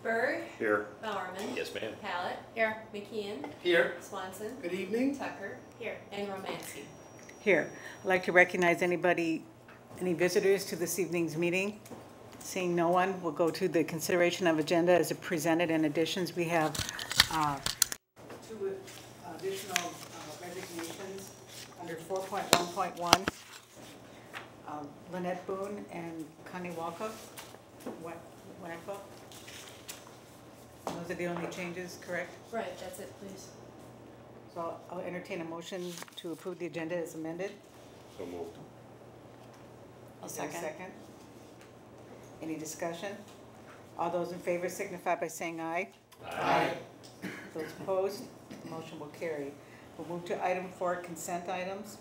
Berg. Here. Bowerman. Yes, ma'am. Hallett. Here. McKeon. Here. Swanson. Good evening. Tucker. Here. And Romansky. Here. I'd like to recognize any visitors to this evening's meeting. Seeing no one, we'll go to the consideration of agenda as presented. In additions, we have two additional resignations under 4.1.1. Lynette Boone and Connie Walkup. Those are the only changes, correct? Right, that's it, please. So I'll entertain a motion to approve the agenda as amended. So moved. Is there a second? Any discussion? All those in favor signify by saying aye. Aye. Those opposed, the motion will carry. We'll move to item 4, consent items.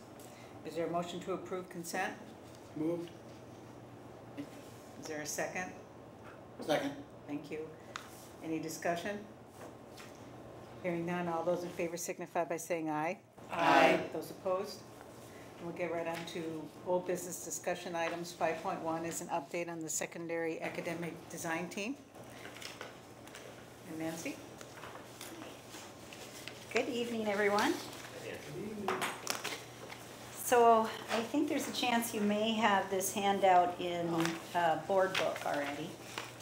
Is there a motion to approve consent? Moved. Is there a second? Second. Thank you. Any discussion? Hearing none, all those in favor signify by saying aye. Aye. Those opposed? And we'll get right on to old business discussion items. 5.1 is an update on the secondary academic design team. And Nancy? Good evening, everyone. Good evening. So I think there's a chance you may have this handout in board book already.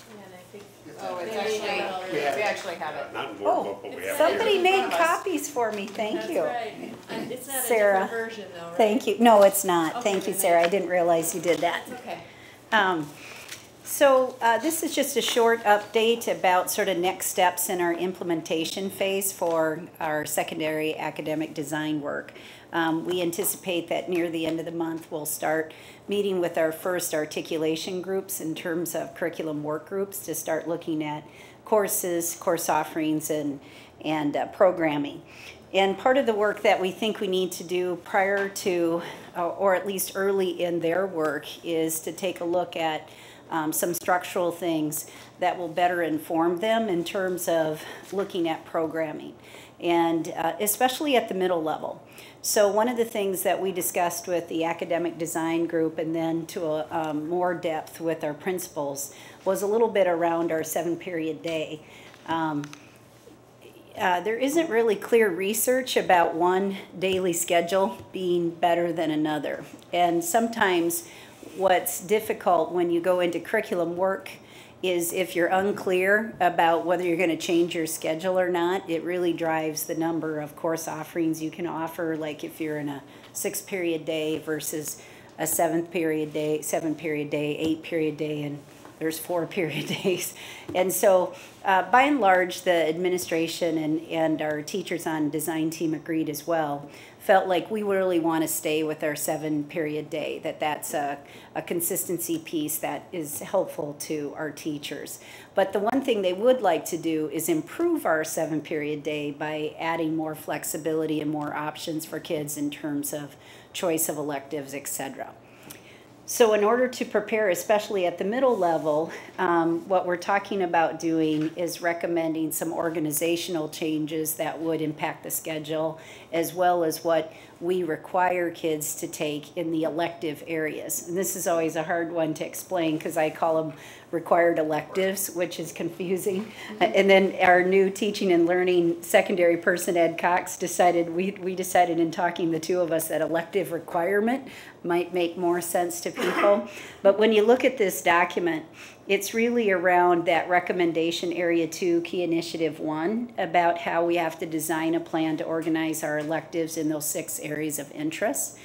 And I think. Oh, it's actually, we actually have it. Not in board book, but we have it. Somebody in made front of us. copies for me, thank you. That's right. And it's not Sarah. a different version though, right? Thank you. No, it's not. Okay, Thank you, then Sarah. I didn't realize you did that. It's okay. So this is just a short update about sort of next steps in our implementation phase for our secondary academic design work. We anticipate that near the end of the month we'll start meeting with our first articulation groups in terms of curriculum work groups to start looking at courses, course offerings, and programming. And part of the work that we think we need to do prior to, or at least early in their work, is to take a look at some structural things that will better inform them in terms of looking at programming, and especially at the middle level. So one of the things that we discussed with the academic design group and then to a more depth with our principals was a little bit around our 7-period day. There isn't really clear research about one daily schedule being better than another. And sometimes what's difficult when you go into curriculum work is if you're unclear about whether you're going to change your schedule or not, it really drives the number of course offerings you can offer, like if you're in a 6-period day versus a 7-period day, 7-period day, 8-period day, and there's 4-period days. And so by and large, the administration and our teachers on design team agreed as well, felt like we really want to stay with our 7-period day, that's a consistency piece that is helpful to our teachers. But the one thing they would like to do is improve our 7-period day by adding more flexibility and more options for kids in terms of choice of electives, etc. So in order to prepare, especially at the middle level, what we're talking about doing is recommending some organizational changes that would impact the schedule, as well as what we require kids to take in the elective areas. And this is always a hard one to explain because I call them required electives, which is confusing. And then our new teaching and learning secondary person, Ed Cox, we decided in talking, the two of us, that elective requirement might make more sense to people. But when you look at this document, it's really around that recommendation area 2, key initiative 1, about how we have to design a plan to organize our electives in those 6 areas of interest.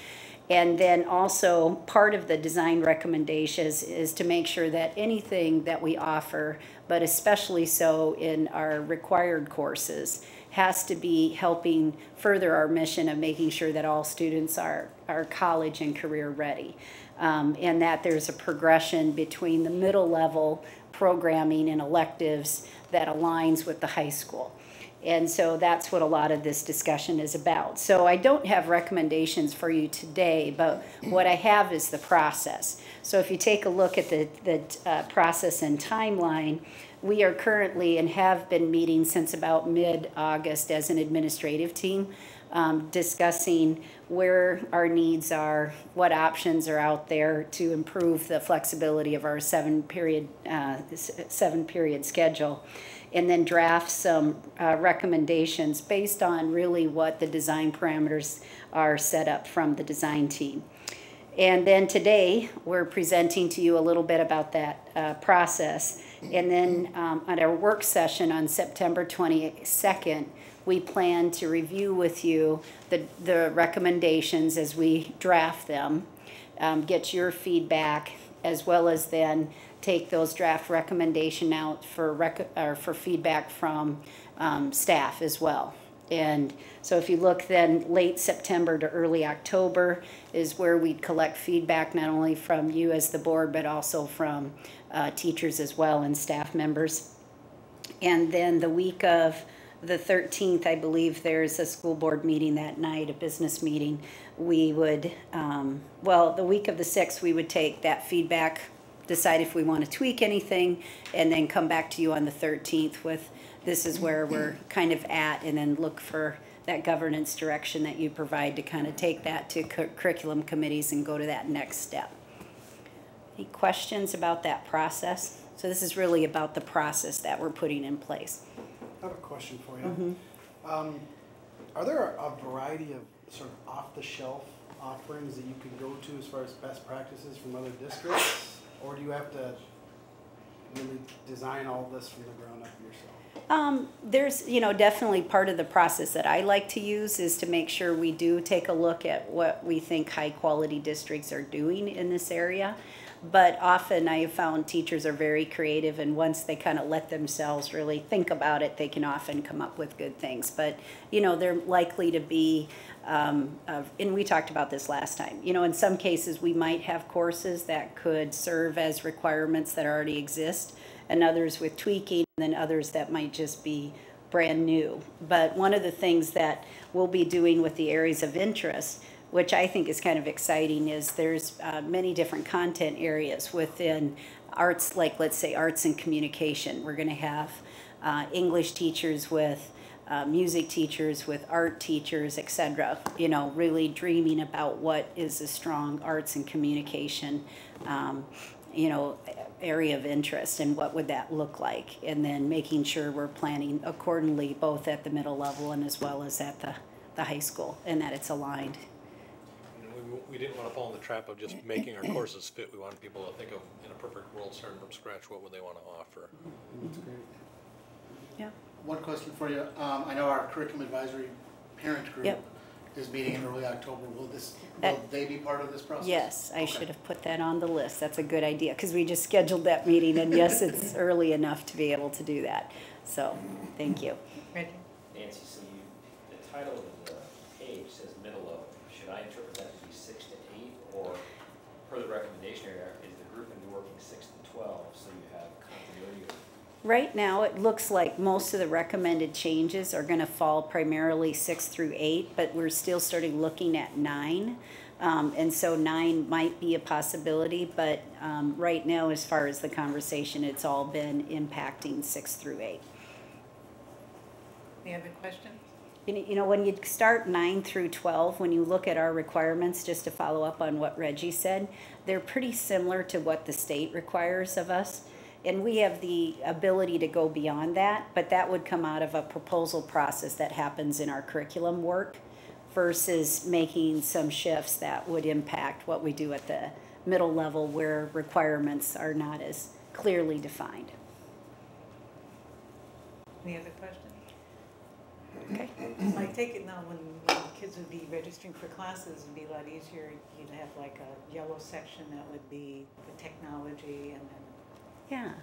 And then also part of the design recommendations is to make sure that anything that we offer, but especially so in our required courses, has to be helping further our mission of making sure that all students are college and career ready. And that there's a progression between the middle level programming and electives that aligns with the high school. And so that's what a lot of this discussion is about. So I don't have recommendations for you today, but what I have is the process. So if you take a look at the process and timeline, we are currently and have been meeting since about mid-August as an administrative team, discussing where our needs are, what options are out there to improve the flexibility of our seven-period schedule, and then draft some recommendations based on really what the design parameters are set up from the design team. And then today, we're presenting to you a little bit about that process. And then at our work session on September 22nd, we plan to review with you the recommendations as we draft them, get your feedback, as well as then take those draft recommendation out for feedback from staff as well. And so if you look then late September to early October is where we'd collect feedback not only from you as the board, but also from teachers as well and staff members. And then the week of the 13th, I believe there's a school board meeting that night, a business meeting. We would, the week of the 6th, we would take that feedback, decide if we want to tweak anything, and then come back to you on the 13th with this is where we're kind of at, and then look for that governance direction that you provide to kind of take that to curriculum committees and go to that next step. Any questions about that process? So this is really about the process that we're putting in place. I have a question for you. Are there a variety of sort of off-the-shelf offerings that you can go to as far as best practices from other districts? Or do you have to really design all this from the ground up yourself? There's, definitely part of the process that I like to use is to make sure we do take a look at what we think high-quality districts are doing in this area. But often I have found teachers are very creative, and once they kind of let themselves really think about it, they can often come up with good things. But, they're likely to be, and we talked about this last time, in some cases we might have courses that could serve as requirements that already exist, and others with tweaking, and then others that might just be brand new. But one of the things that we'll be doing with the areas of interest, which I think is kind of exciting, is there's many different content areas within arts, like let's say arts and communication. We're going to have English teachers with music teachers, with art teachers, etc. Really dreaming about what is a strong arts and communication area of interest, and what would that look like, and then making sure we're planning accordingly both at the middle level and as well as at the high school, and that it's aligned. We didn't want to fall in the trap of just making our courses fit. We wanted people to think of, in a perfect world, starting from scratch, what would they want to offer. That's great. Yeah. One question for you. I know our curriculum advisory parent group is meeting in early October. Will they be part of this process? Yes, I should have put that on the list. That's a good idea, because we just scheduled that meeting, and yes, it's early enough to be able to do that. So, thank you. Reggie? Nancy, so the title of the page says middle level. Should I interpret that to be 6 to 8, or per the recommendation area, is the group going to be working 6 to 12, so you have continuity? Right now, it looks like most of the recommended changes are going to fall primarily 6 through 8, but we're still starting looking at 9. And so 9 might be a possibility, but right now, as far as the conversation, it's all been impacting 6 through 8. Any other questions? When you start 9 through 12, when you look at our requirements, just to follow up on what Reggie said, they're pretty similar to what the state requires of us. And we have the ability to go beyond that, but that would come out of a proposal process that happens in our curriculum work versus making some shifts that would impact what we do at the middle level where requirements are not as clearly defined. Any other questions? Okay. I take it now when kids would be registering for classes, it'd be a lot easier. You'd have like a yellow section that would be the technology, and then Yeah.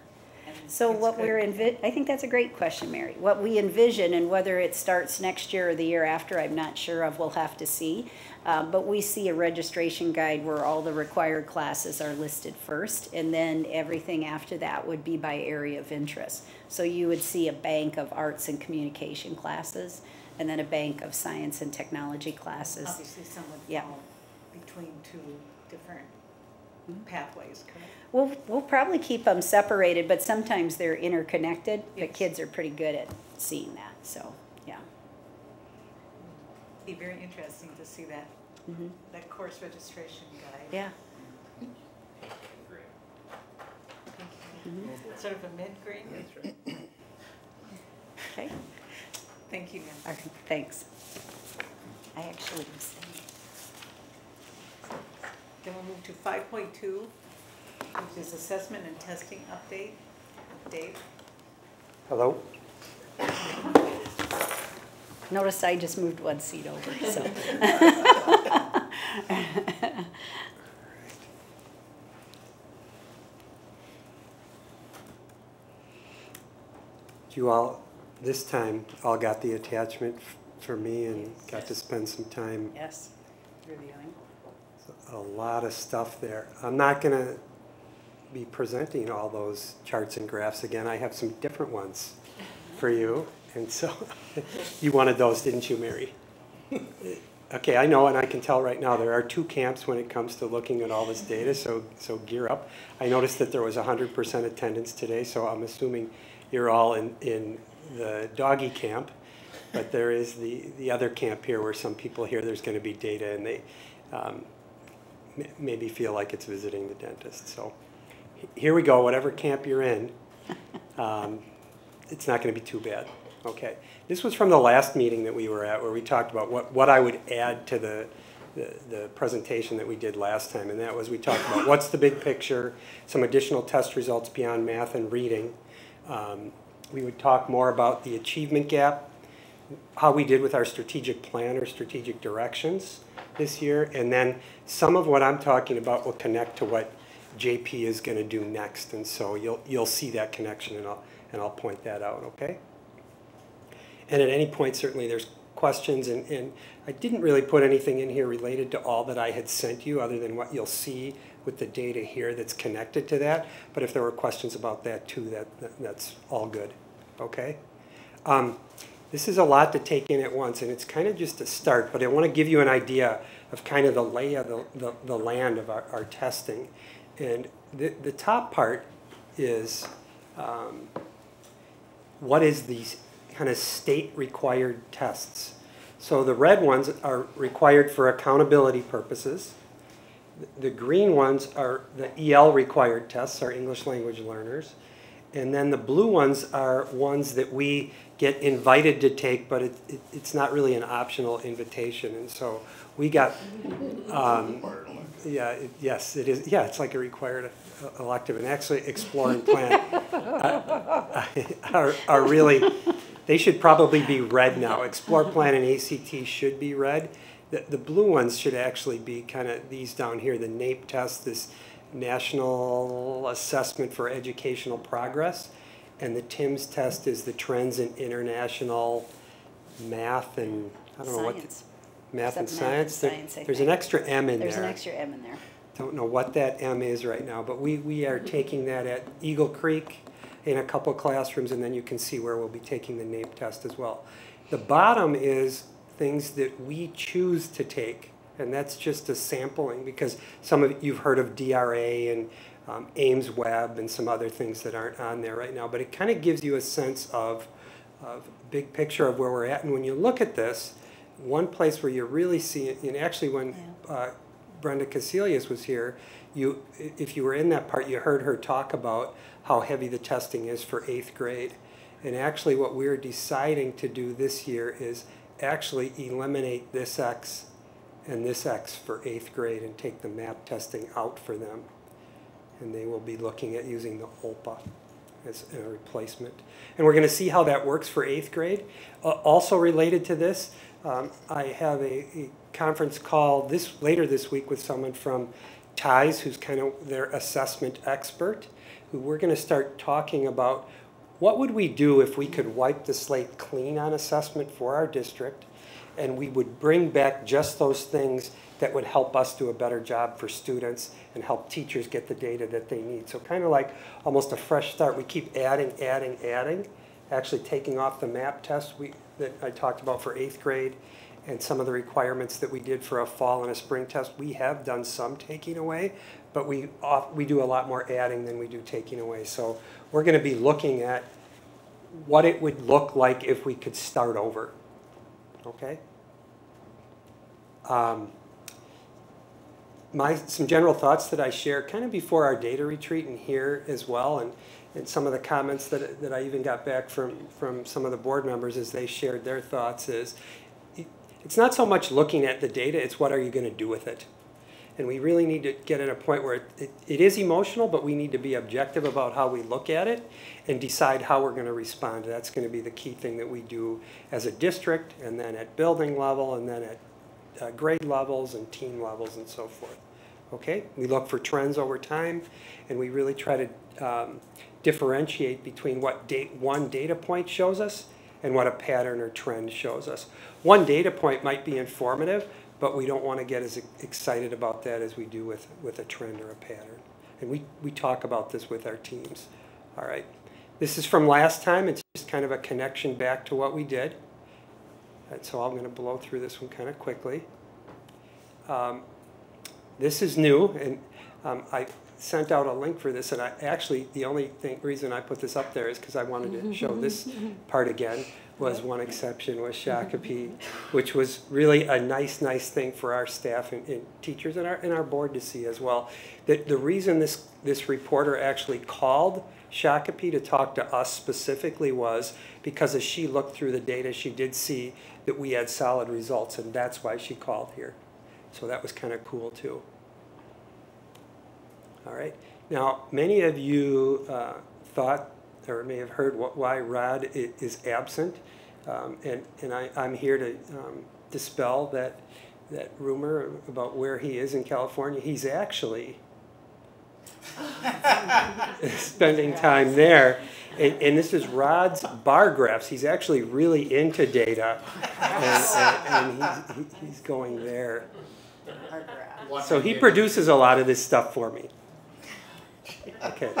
and So kids what could- we're I think that's a great question, Mary. What we envision, and whether it starts next year or the year after, I'm not sure of, we'll have to see. But we see a registration guide where all the required classes are listed first, and then everything after that would be by area of interest. So you would see a bank of arts and communication classes, and then a bank of science and technology classes. Obviously, some would Yeah. fall between two different pathways, correct? We'll probably keep them separated, but sometimes they're interconnected. The Yes. kids are pretty good at seeing that, so, yeah. Be very interesting to see that, Mhm. that course registration guide. Yeah. Great. Thank you. Sort of a mid-grade. Okay. Thank you, ma'am. All right, thanks. I actually was. Then we'll move to 5.2, which is assessment and testing update. Dave? Hello? Notice I just moved one seat over, so. You all, this time, all got the attachment for me and got to spend some time. Yes, reviewing. A lot of stuff there. I'm not going to be presenting all those charts and graphs again. I have some different ones for you. And so you wanted those, didn't you, Mary? Okay, I know, and I can tell right now there are two camps when it comes to looking at all this data, so gear up. I noticed that there was 100% attendance today, so I'm assuming you're all in the doggy camp, but there is the other camp here where some people hear there's going to be data and they maybe feel like it's visiting the dentist. So here we go, whatever camp you're in, it's not going to be too bad. Okay, this was from the last meeting that we were at where we talked about what I would add to the presentation that we did last time, and that was we talked about what's the big picture, some additional test results beyond math and reading. We would talk more about the achievement gap, how we did with our strategic plan or strategic directions this year, and then some of what I'm talking about will connect to what JP is going to do next, and so you'll see that connection, and I'll point that out, okay? And at any point, certainly there's questions, and I didn't really put anything in here related to all that I had sent you other than what you'll see with the data here that's connected to that. But if there were questions about that too, that's all good, okay? This is a lot to take in at once, and it's kind of just a start, but I want to give you an idea of kind of the lay of the land of our testing. And the top part is what is these kind of state required tests. So the red ones are required for accountability purposes. The green ones are the EL required tests, our English language learners. And then the blue ones are ones that we get invited to take, but it's not really an optional invitation. And so we got, yes, it is. Yeah, it's like a required elective. And actually Explore and Plan are really, they should probably be red now. Explore, Plan, and ACT should be red. The blue ones should actually be kind of these down here, the NAEP test, this National Assessment for Educational Progress. And the TIMS test is the Trends in International Math and, I don't know what. Math and Science. There's an extra M in there. There's an extra M in there. Don't know what that M is right now, but we are taking that at Eagle Creek in a couple classrooms, and then you can see where we'll be taking the NAEP test as well. The bottom is things that we choose to take, and that's just a sampling because some of you've heard of DRA and Ames Web and some other things that aren't on there right now, but it kind of gives you a sense of big picture of where we're at. And when you look at this, one place where you really see it, and actually when Brenda Casilius was here, if you were in that part, you heard her talk about how heavy the testing is for 8th grade. And actually what we're deciding to do this year is actually eliminate this X and this X for 8th grade and take the MAP testing out for them. And they will be looking at using the OLPA as a replacement. And we're going to see how that works for 8th grade. Also related to this, I have a conference call later this week with someone from TIES, who's kind of their assessment expert, who we're going to start talking about what would we do if we could wipe the slate clean on assessment for our district, and we would bring back just those things that would help us do a better job for students and help teachers get the data that they need. So kind of like almost a fresh start. We keep adding, actually taking off the MAP test that I talked about for 8th grade and some of the requirements that we did for a fall and a spring test. We have done some taking away, but we do a lot more adding than we do taking away. So we're going to be looking at what it would look like if we could start over. Okay? Some general thoughts that I share kind of before our data retreat and here as well, and some of the comments that I even got back from some of the board members as they shared their thoughts is, it's not so much looking at the data, it's what are you going to do with it. And we really need to get at a point where it is emotional, but we need to be objective about how we look at it and decide how we're going to respond. That's going to be the key thing that we do as a district, and then at building level, and then at grade levels and team levels and so forth. Okay, we look for trends over time, and we really try to differentiate between what one data point shows us and what a pattern or trend shows us. One data point might be informative, but we don't want to get as excited about that as we do with a trend or a pattern. And we talk about this with our teams. All right, this is from last time. It's just kind of a connection back to what we did. And so I'm going to blow through this one kind of quickly. This is new, and I sent out a link for this, and the only reason I put this up there is because I wanted to show this part again. Was one exception was Shakopee, which was really a nice thing for our staff and teachers and our board to see as well. The reason this reporter actually called Shakopee to talk to us specifically was because as she looked through the data, she did see that we had solid results, and that's why she called here. So that was kind of cool too. All right. Now, many of you thought or may have heard why Rod is absent, and I'm here to dispel that rumor about where he is in California. He's actually spending time there, and this is Rod's bar graphs. He's actually really into data, and he's going there. So he produces a lot of this stuff for me. Okay.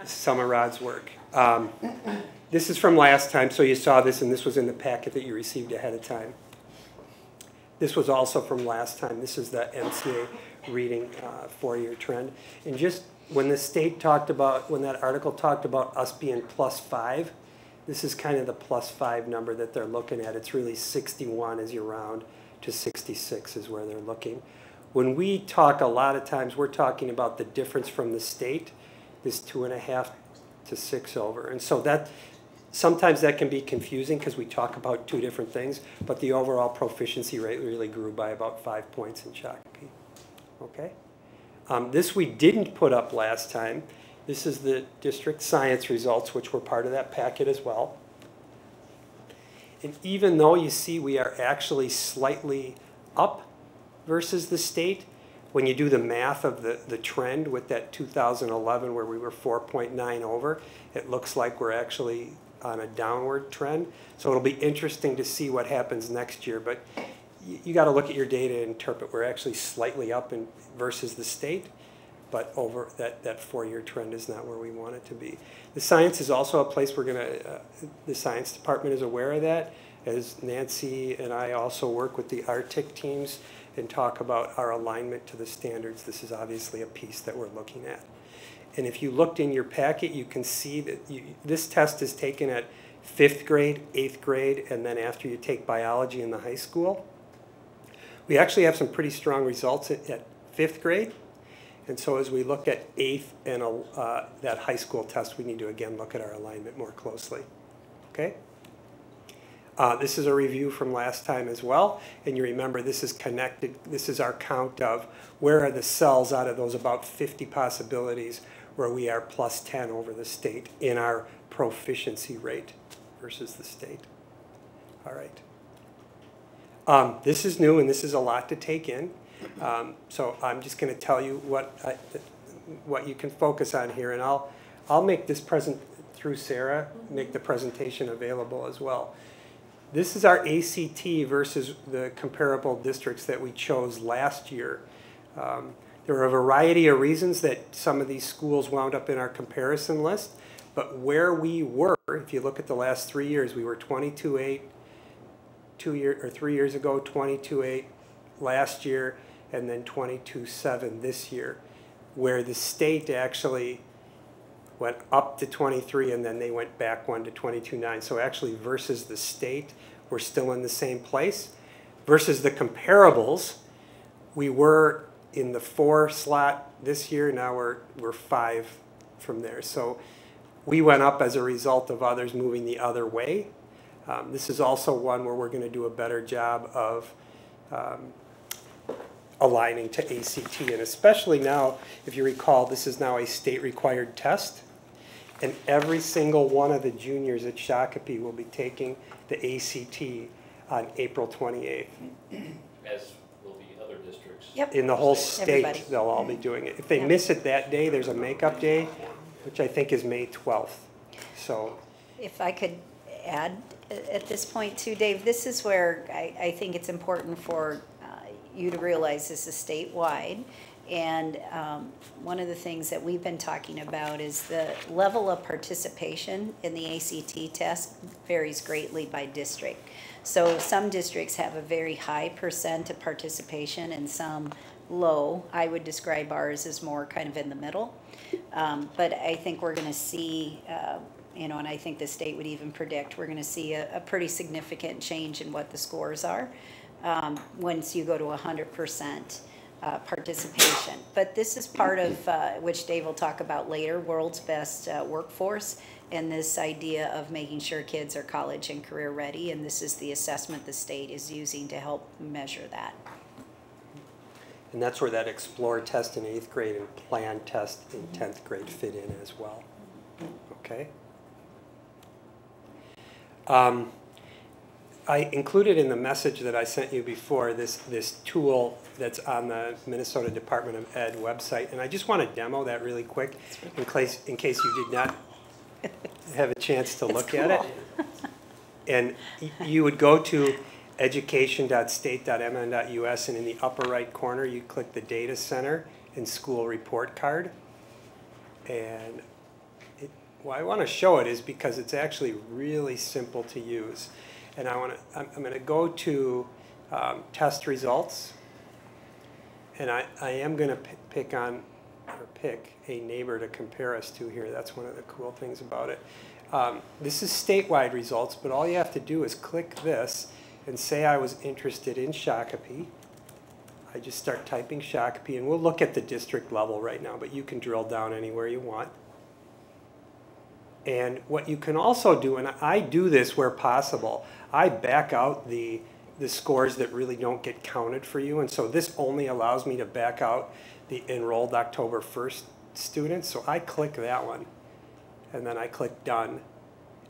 Some of Rod's work. This is from last time, so you saw this, and this was in the packet that you received ahead of time. This was also from last time. This is the MCA reading 4-year trend. And just when the state talked about, when that article talked about us being +5, this is kind of the +5 number that they're looking at. It's really 61 as you round to 66 is where they're looking. When we talk, a lot of times we're talking about the difference from the state, this 2.5 to 6 over. And so that sometimes that can be confusing because we talk about two different things, but the overall proficiency rate really grew by about 5 points in Shakopee. Okay? This we didn't put up last time. This is the district science results, which were part of that packet as well. And even though you see we are actually slightly up versus the state, when you do the math of the trend with that 2011 where we were 4.9 over, it looks like we're actually on a downward trend. So it'll be interesting to see what happens next year, but you got to look at your data and interpret. We're actually slightly up versus the state, but over that 4-year trend is not where we want it to be. The science is also a place we're going to, the science department is aware of that, as Nancy and I also work with the RTIC teams and talk about our alignment to the standards. This is obviously a piece that we're looking at. And if you looked in your packet, you can see that this test is taken at 5th grade, 8th grade, and then after you take biology in the high school. We actually have some pretty strong results at 5th grade. And so as we look at 8th and that high school test, we need to again look at our alignment more closely. Okay? This is a review from last time as well, and you remember this is connected. This is our count of where are the cells out of those about 50 possibilities where we are +10 over the state in our proficiency rate versus the state. All right. This is new, and this is a lot to take in. So I'm just going to tell you what you can focus on here, and I'll make this through Sarah, make the presentation available as well. This is our ACT versus the comparable districts that we chose last year. There were a variety of reasons that some of these schools wound up in our comparison list, but where we were, if you look at the last 3 years, we were 22.8 3 years ago, 22.8 last year, and then 22.7 this year, where the state actually went up to 23 and then they went back 1 to 22.9. So actually versus the state, we're still in the same place. versus the comparables, we were in the 4 slot this year, now we're 5 from there. So we went up as a result of others moving the other way. This is also one where we're going to do a better job of aligning to ACT, and especially now, if you recall, this is now a state-required test, and every single one of the juniors at Shakopee will be taking the ACT on April 28th. As will be other districts. Yep. In the whole state, Everybody. they'll all be doing it. If they Yeah. miss it that day, there's a makeup day, which I think is May 12th. So, If I could add at this point too, Dave, this is where I think it's important for you to realize this is statewide. And one of the things that we've been talking about is the level of participation in the ACT test varies greatly by district. So some districts have a very high percent of participation and some low. I would describe ours as more kind of in the middle. But I think we're going to see, and I think the state would even predict, we're going to see a pretty significant change in what the scores are once you go to 100% participation. But this is part of, which Dave will talk about later, world's best workforce, and this idea of making sure kids are college and career ready, and this is the assessment the state is using to help measure that. and that's where that Explore test in 8th grade and Plan test in 10th grade fit in as well. Okay? I included in the message that I sent you before this tool that's on the Minnesota Department of Ed website, and I just want to demo that really quick in case you did not have a chance to look at it. And you would go to education.state.mn.us, and in the upper right corner you click the Data Center and School Report Card. And why I want to show it is because it's actually really simple to use. And I'm going to go to test results, and I am going to pick a neighbor to compare us to here. That's one of the cool things about it. This is statewide results, but all you have to do is click this and say I was interested in Shakopee. I just start typing Shakopee, and we'll look at the district level right now, but you can drill down anywhere you want. And what you can also do, and I do this where possible, I back out the scores that really don't get counted for you. And so this only allows me to back out the enrolled October 1st students. So I click that one, and then I click Done.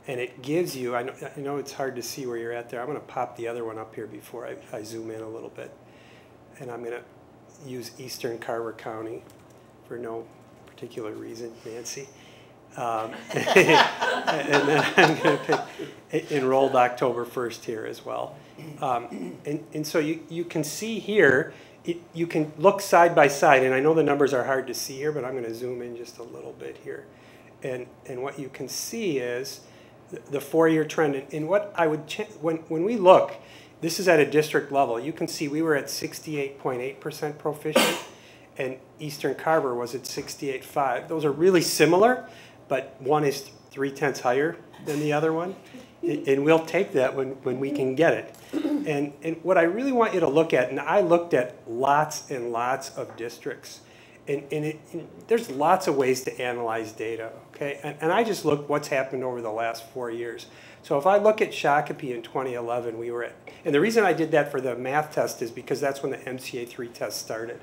And it gives you, I know it's hard to see where you're at there. I'm going to pop the other one up here before I zoom in a little bit. And I'm going to use Eastern Carver County for no particular reason, Nancy. And then I'm going to pick enrolled October 1st here as well. And so you can see here, you can look side by side, and I know the numbers are hard to see here, but I'm going to zoom in just a little bit here. And what you can see is the 4-year trend. And what I would, when we look, this is at a district level, you can see we were at 68.8% proficient, and Eastern Carver was at 68.5. Those are really similar, but one is 0.3 higher than the other one, and we'll take that when we can get it. And what I really want you to look at, and I looked at lots and lots of districts, and there's lots of ways to analyze data, okay? And I just looked what's happened over the last 4 years. So if I look at Shakopee in 2011, we were at, and the reason I did that for the math test is because that's when the MCA 3 test started,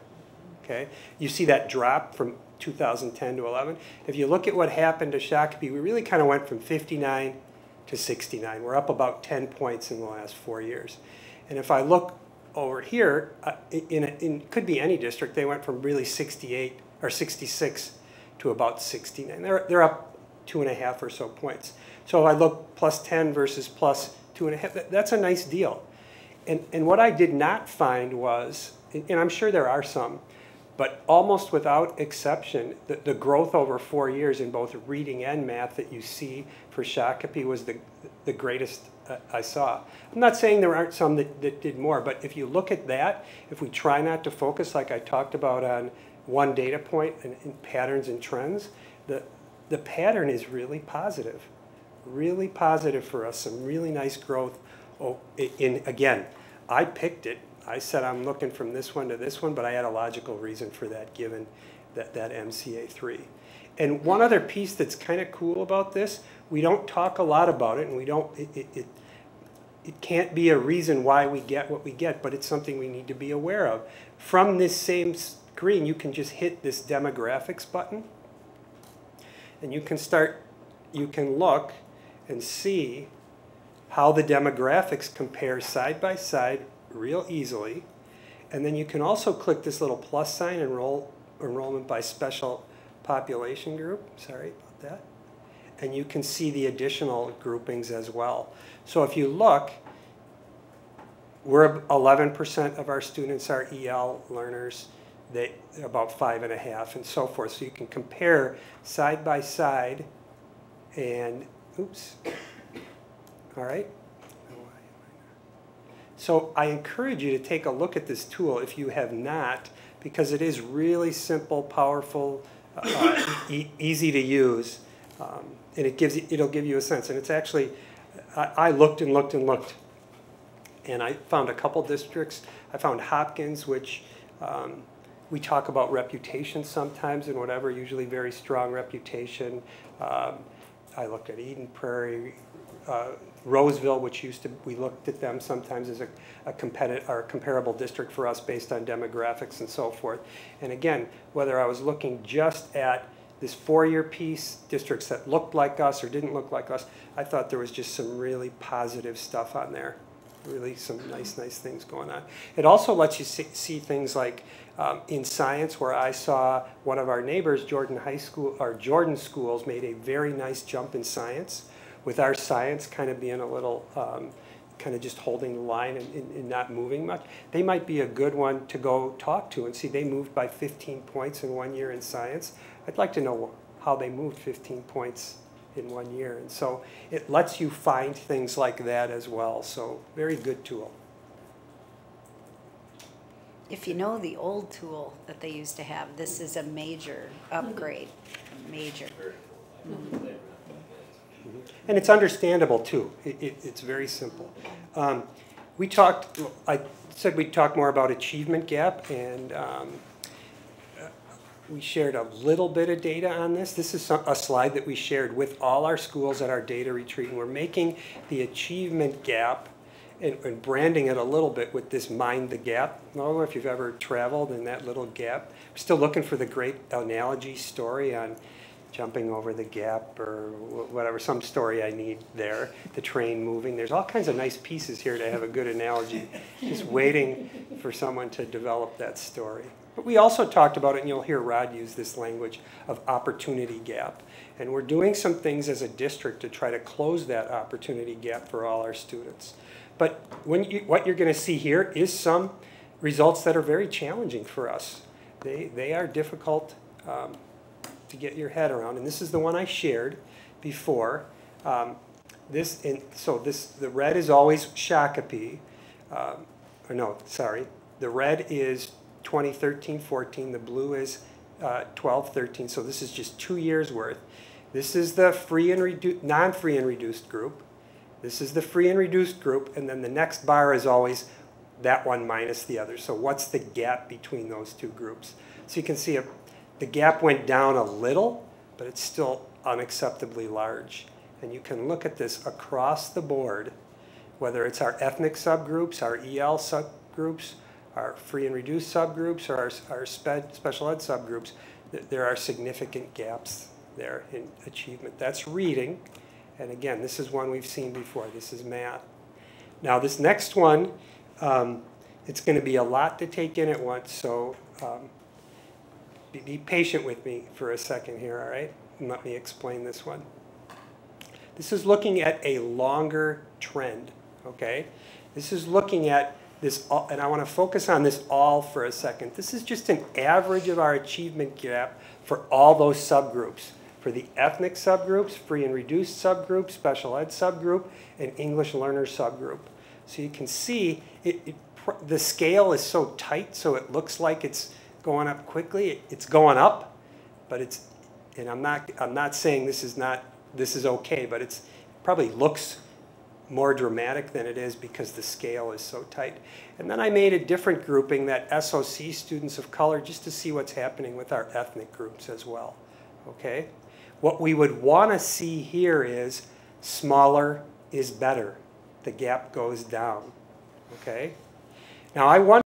okay? You see that drop from 2010 to 11. If you look at what happened to Shakopee, we really kind of went from 59 to 69. We're up about 10 points in the last 4 years. And if I look over here, could be any district, they went from really 68 or 66 to about 69. They're up 2.5 or so points. So if I look plus 10 versus plus 2.5, that's a nice deal. And what I did not find was, and I'm sure there are some, but almost without exception, the growth over 4 years in both reading and math that you see for Shakopee was the greatest I saw. I'm not saying there aren't some that did more, but if you look at that, if we try not to focus like I talked about on one data point and patterns and trends, the pattern is really positive for us. Some really nice growth in, again, I picked it. I said I'm looking from this one to this one, but I had a logical reason for that given that MCA 3. And one other piece that's kind of cool about this, we don't talk a lot about it, and we don't, it can't be a reason why we get what we get, but it's something we need to be aware of. From this same screen, you can just hit this demographics button, and you can look and see how the demographics compare side by side real easily. And then you can also click this little plus sign, enrollment by special population group, sorry about that. And you can see the additional groupings as well. So if you look, we're 11% of our students are EL learners, about 5.5 and so forth. So you can compare side by side and, oops, all right. So I encourage you to take a look at this tool if you have not, because it is really simple, powerful, easy to use, and it'll give you a sense. And it's actually, I looked and looked and looked, and I found a couple districts. I found Hopkins, which we talk about reputation sometimes and whatever, usually very strong reputation. I looked at Eden Prairie, Roseville, which we looked at them sometimes as a competitive or a comparable district for us based on demographics and so forth. And again, whether I was looking just at this 4-year piece, districts that looked like us or didn't look like us, I thought there was just some really positive stuff on there. Really some nice things going on. It also lets you see things like in science, where I saw one of our neighbors, Jordan High School, or Jordan schools, made a very nice jump in science, with our science kind of being a little, kind of just holding the line and not moving much. They might be a good one to go talk to and see. They moved by 15 points in 1 year in science. I'd like to know how they moved 15 points in 1 year. And so it lets you find things like that as well. So very good tool. If you know the old tool that they used to have, this is a major upgrade, major. And it's understandable too. It's very simple. I said we'd talk more about achievement gap, and we shared a little bit of data on this. This is a slide that we shared with all our schools at our data retreat, and we're making the achievement gap and branding it a little bit with this mind the gap. I don't know if you've ever traveled in that little gap. I'm still looking for the great analogy story on jumping over the gap or whatever, some story I need there, the train moving. There's all kinds of nice pieces here to have a good analogy, just waiting for someone to develop that story. But we also talked about it, and you'll hear Rod use this language of opportunity gap. And we're doing some things as a district to try to close that opportunity gap for all our students. But what you're going to see here is some results that are very challenging for us. They are difficult to get your head around, and this is the one I shared before. The red is always Shakopee, the red is 2013-14, the blue is 12-13, so this is just 2 years worth. This is the non-free and reduced group. This is the free and reduced group, and then the next bar is always that one minus the other. So what's the gap between those two groups? So you can see the gap went down a little, but it's still unacceptably large. And you can look at this across the board, whether it's our ethnic subgroups, our EL subgroups, our free and reduced subgroups, or our special ed subgroups, there are significant gaps there in achievement. That's reading. And again, this is one we've seen before. This is math. Now this next one, it's going to be a lot to take in at once, so be patient with me for a second here, all right? And let me explain this one. This is looking at a longer trend, okay? This is looking at this, and I want to focus on this all for a second. This is just an average of our achievement gap for all those subgroups. For the ethnic subgroups, free and reduced subgroup, special ed subgroup, and English learner subgroup. So you can see the scale is so tight, so it looks like it's going up quickly. It's going up, but it's, and I'm not saying this is okay, but it probably looks more dramatic than it is because the scale is so tight. And then I made a different grouping, that SOC students of color, just to see what's happening with our ethnic groups as well, okay? What we would want to see here is smaller is better. The gap goes down, okay? Now I wonder